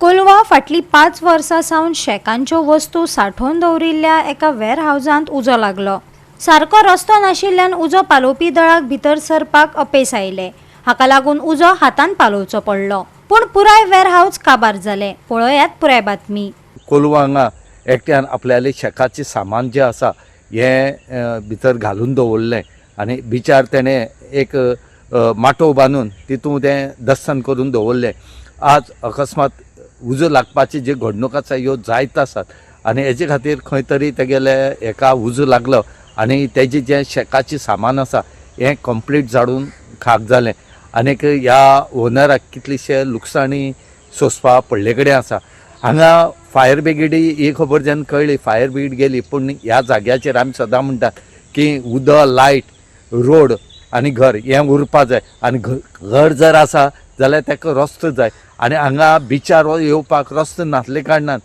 कोलवा फाटली 5 वर्सां सावन शेकांच्यो वस्तू सांठोवन दवरिल्ल्या एका वेअरहावजांत उजो लागलो। सारको रस्तो नाशिल्ल्यान उजो पालोवपी दळाक भितर सरपाक अपेस आयले। हाका लागून उजो हातान पालोवचो पडलो, पूण पुराय वेअरहावज काबार जाले। पळयात पुराय बातमी। कोलवा हांगा एकट्यान आपल्याले शेकाचे सामान जे आसा हे भितर घालून दवरलें आनी बिचार तेणें एक माटो बांदून तितून तें दस्तन करून दवरलें। आज अकस्मात उजो लागपाची जी घडणूक आसा ह्यो जायत आसात आनी हेजे खातीर खंय तरी तेगेले एका उजो लागलो आनी तेजें जें शेकाचें सामान आसा हें कंप्लीट जाडून खाक जालें। आनीक ह्या ओनराक कितलीशे लुकसाणी सोंसपा पडले कडेन आसा। हांगा फायर ब्रिगेडी ही खबर जेन्ना कळ्ळी, फायर ब्रिगेड गेली, पूण ह्या जाग्याचेर आमी सदां म्हणटात की उदक, लायट, रोड आनी घर हें उरपा जाय आनी घर जर आसा जाल्यार ताका रस्तो जाय आनी हांगा बिचार येवपाक रस्तो नासले कारणान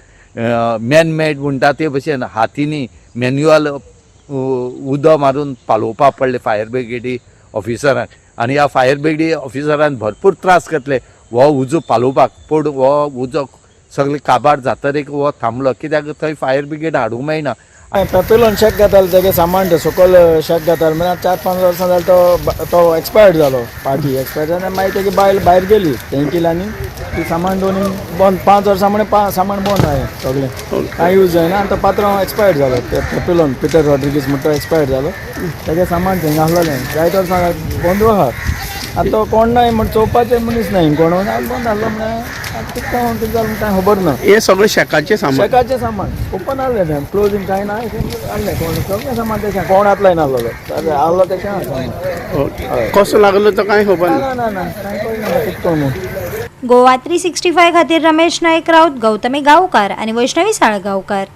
मॅन मेड म्हणटा ते भशेन हातींनी मॅन्युअल उदक मारून पालोवपा पडले फायर ब्रिगेडी ऑफिसरांक आनी ह्या फायर ब्रिगेडी ऑफिसरान भरपूर त्रास घेतले हो उजो पालोवपाक। पूण हो उजो सगळे काबार जातरीक हो थांबलो, कित्याक थंय फायर ब्रिगेड हाडूंक मेळना। पेट्रोलान शेक घातालो तेगे सामान ते सकयल शेक घातालो म्हणजे 4-5 वर्सां जाले तो एक्सपायर्ड जालो, पार्टी एक्सपायर्ड जालें। मागीर तेगे बायल भायर गेली तेंकिलांनी ती सामान दोन बंद 5 वर्सां म्हण सामान बंद आहे सगळें कांय यूज जायना आनी तो पात्र एक्सपायर्ड जालो। पेट्रोलान पीटर रॉड्रिगीस म्हणटा तो एक्सपायर्ड जालो, तेगे सामान थंय घातलेलें जायत वर्सां बंद आहा। आतां तो कोण नाय म्हण चोवपाचें मनीस नाय, कोण बंद आहलो म्हण कितें जालें कांय खबर ना। हे सगळें शेकाचें सामान ओपन आहलें तें, क्लोजींग कांय ना, आहलें कोण सगळें सामान तें कोण आतलाय नाहलो आहलो तें कसो लागलो तो कांय खबर ना। ना कांय कळना कितें म्हूण। गोवा 365 खातीर रमेश नायक राऊत, गौतमी गांवकार आनी वैष्णवी साळगांवकार।